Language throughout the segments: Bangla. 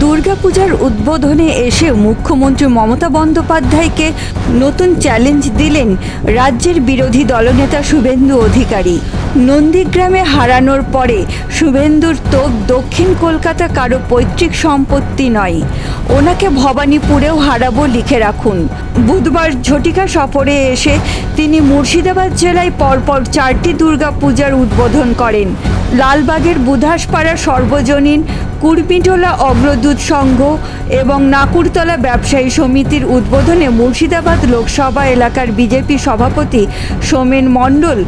দুর্গাপূজার উদ্বোধনে এসে মুখ্যমন্ত্রী মমতা বন্দ্যোপাধ্যায়কে নতুন চ্যালেঞ্জ দিলেন রাজ্যের বিরোধী দলনেতা শুভেন্দু অধিকারী। নন্দীগ্রামে হারানোর পরে শুভেন্দুর তোপ দক্ষিণ কলকাতা কারো পৈতৃক সম্পত্তি নয়, ওনাকে ভবানীপুরেও হারাবো লিখে রাখুন। বুধবার ঝটিকা সফরে এসে তিনি মুর্শিদাবাদ জেলায় পরপর 4টি দুর্গাপূজার উদ্বোধন করেন। লালবাগের বুধাসপাড়া সর্বজনীন, কুর্মিটোলা অগ্রদূত সংঘ এবং নাকুরতলা ব্যবসায়ী সমিতির উদ্বোধনে মুর্শিদাবাদ লোকসভা এলাকার বিজেপি সভাপতি সোমেন মণ্ডল,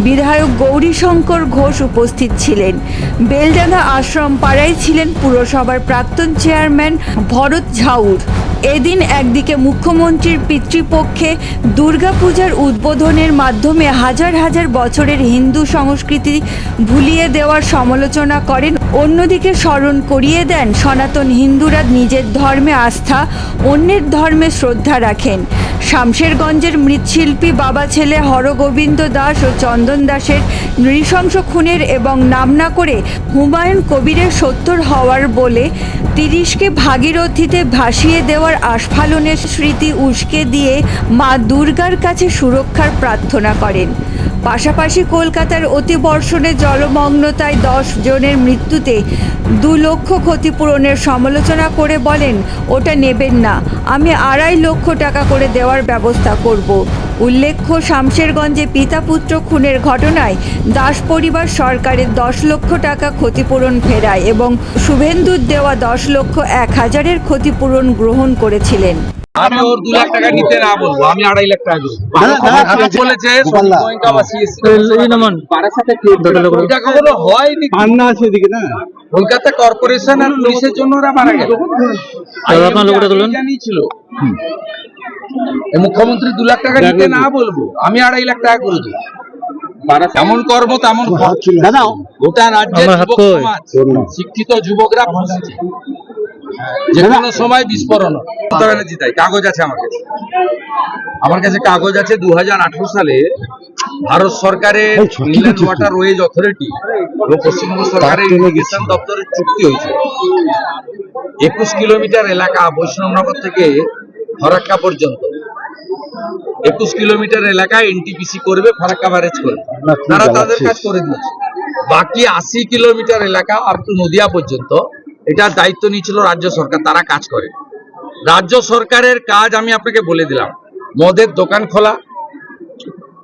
বিধায়ক গৌরীশঙ্কর ঘোষ উপস্থিত ছিলেন। বেলডাঙ্গা আশ্রম পাড়ায় ছিলেন পুরসভার প্রাক্তন চেয়ারম্যান ভরত ঝাউর। এদিন একদিকে মুখ্যমন্ত্রীর পিতৃপক্ষে দুর্গাপূজার উদ্বোধনের মাধ্যমে হাজার হাজার বছরের হিন্দু সংস্কৃতি ভুলিয়ে দেওয়ার সমালোচনা করেন, অন্যদিকে স্মরণ করিয়ে দেন সনাতন হিন্দুরা নিজের ধর্মে আস্থা, অন্যের ধর্মে শ্রদ্ধা রাখেন। শামশেরগঞ্জের মৃৎশিল্পী বাবা ছেলে হরগোবিন্দ দাস ও চন্দন দাসের নৃশংস খুনের এবং নাম না করে হুমায়ুন কবিরের 70 হওয়ার বলে 30কে ভাগীরথীতে ভাসিয়ে দেওয়ার আস্ফালনের স্মৃতি উস্কে দিয়ে মা দুর্গার কাছে সুরক্ষার প্রার্থনা করেন। পাশাপাশি কলকাতার অতিবর্ষণে জলমগ্নতায় 10 জনের মৃত্যুতে 2 লক্ষ ক্ষতিপূরণের সমালোচনা করে বলেন, ওটা নেবেন না, আমি 2.5 লক্ষ টাকা করে দেওয়ার ব্যবস্থা করব। উল্লেখ্য, শামশেরগঞ্জে পিতা পুত্র খুনের ঘটনায় দাস পরিবার সরকারের 10 লক্ষ টাকা ক্ষতিপূরণ ফেরায় এবং শুভেন্দুর দেওয়া 10 লক্ষ 1,000-এর ক্ষতিপূরণ গ্রহণ করেছিলেন। আমি ওর 2 লাখ টাকা নিতে না বলবো, আমি 2.5 লাখ টাকা দেবো বলেছে। এটা কখনো হয়নি, কলকাতা কর্পোরেশন আর পুলিশের জন্য ওরা মারা গেল। জানিয়েছিল মুখ্যমন্ত্রী 2 লাখ টাকা নিতে না বলবো, আমি 2.5 লাখ টাকা করে দেবো। এমন কর্ম তেমন গোটা রাজ্যের যুবক সমাজ, শিক্ষিত যুবকরা বসেছে, যে কোনো সময় বিস্ফোরণ। কাগজ আছে আমার কাছে কাগজ আছে। 2018 সালে ভারত সরকারের ইনল্যান্ড ওয়াটার ওয়েজ অথরিটি এবং পশ্চিমবঙ্গ সরকারের ইরিগেশন দপ্তরের চুক্তি হয়েছে। 21 কিলোমিটার এলাকা বৈষ্ণবনগর থেকে ফরাক্কা পর্যন্ত 21 কিলোমিটার এলাকায় এনটিপিসি করবে, ফরাক্কা ব্যারেজ করবে, তারা তাদের কাজ করে দিয়েছে। বাকি 80 কিলোমিটার এলাকা আপ টু নদিয়া পর্যন্ত এটার দায়িত্ব নিয়েছিল রাজ্য সরকার, তারা কাজ করে। রাজ্য সরকারের কাজ আমি আপনাকে বলে দিলাম, মদের দোকান খোলা,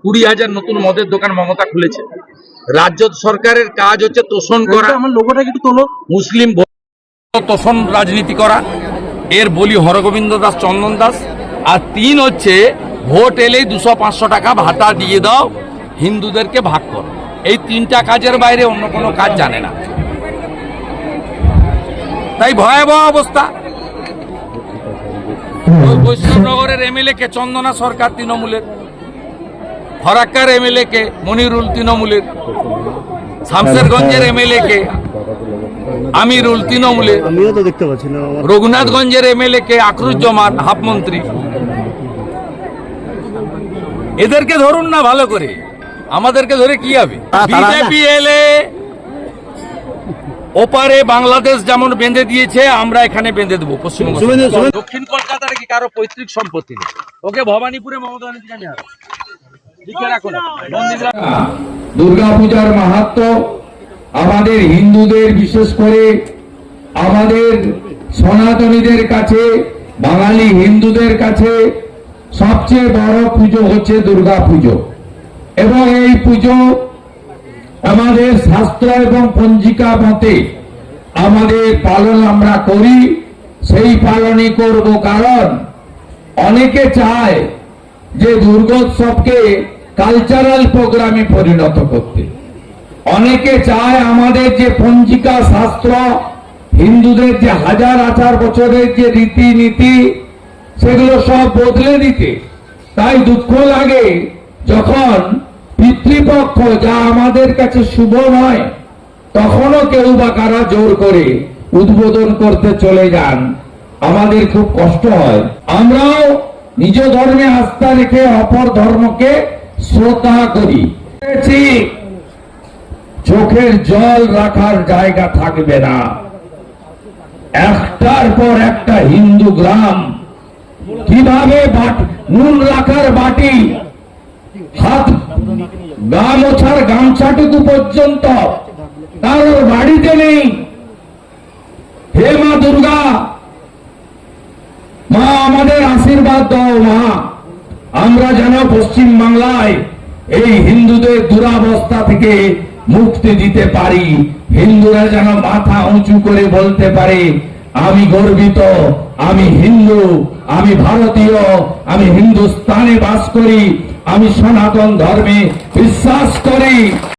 20,000 নতুন মদের দোকান মমতা খুলেছে। রাজ্য সরকারের কাজ হচ্ছে তোষণ করা, আমার লোগোটা একটু তোলো, মুসলিম তোষণ রাজনীতি করা, এর বলি হরগোবিন্দ দাস, চন্দন দাস। আর 3 হচ্ছে ভোট এলেই 200-500 টাকা ভাতা দিয়ে দাও, হিন্দুদেরকে ভাগ করো। এই 3টা কাজের বাইরে অন্য কোনো কাজ জানে না। তাই ভয়াবহ অবস্থা। বৈষ্ণবনগরের এমএলএ কে চন্দনা সরকার তৃণমূলের, ফরাক্কার এমএলএ কে মনিরুল তৃণমূলের, শামশেরগঞ্জের এমএলএ কে আমিরুল তৃণমূলের, রঘুনাথগঞ্জের এমএলএ কে আকরুজ্জামান হাফমন্ত্রী। এদেরকে ধরুন না ভালো করে, আমাদেরকে ধরে কি হবে? বিজেপি এলে ওপারে বাংলাদেশ যেমন বেঁধে দিয়েছে, আমরা এখানে বেঁধে দেবো পশ্চিমবঙ্গ। দক্ষিণ কলকাতার কি কারো পৈতৃক সম্পত্তি নেই, ওকে ভবানীপুরে মমতা ব্যানার্জি কেন হারাবে? লিখে রাখুন। দুর্গাপূজার মাহাত্ম্য আমাদের হিন্দুদের, বিশেষ করে আমাদের সনাতনীদের কাছে, বাঙালি হিন্দুদের কাছে সবচেয়ে বড় পুজো হচ্ছে দুর্গা পুজো। এবং এই পুজো আমাদের শাস্ত্র এবং পঞ্জিকা মতে আমাদের পালন আমরা করি, সেই পালনই করব। কারণ অনেকে চায় যে দুর্গোৎসবকে কালচারাল প্রোগ্রামে পরিণত করতে, অনেকে চায় আমাদের যে পঞ্জিকা শাস্ত্র, হিন্দুদের যে 1000 বছরের যে রীতিনীতি, সেগুলো সব বদলে দিতে। তাই দুঃখ লাগে যখন পিতৃপক্ষ, যা আমাদের কাছে শুভ নয়, তখনও কেউ বা কারা জোর করে উদ্বোধন করতে চলে যান। আমাদের খুব কষ্ট হয়। আমরাও নিজ ধর্মে আস্থা রেখে অপর ধর্মকে শ্রদ্ধা করি। চোখের জল রাখার জায়গা থাকবে না। একটার পর একটা হিন্দু গ্রাম কিভাবে নুন রাখার বাটি, হাত গা মোছার গামছাটুকু পর্যন্ত কারোর বাড়িতে নেই। হে মা দুর্গা, মা আমাদের আশীর্বাদ দাও মা, আমরা যেন পশ্চিম বাংলায় এই হিন্দুদের দুরাবস্থা থেকে মুক্তি দিতে পারি। হিন্দুরা যেন মাথা উঁচু করে বলতে পারে, আমি গর্বিত, আমি হিন্দু, আমি ভারতীয়, আমি হিন্দুস্তানে বাস করি, আমি সনাতন ধর্মে বিশ্বাস করি।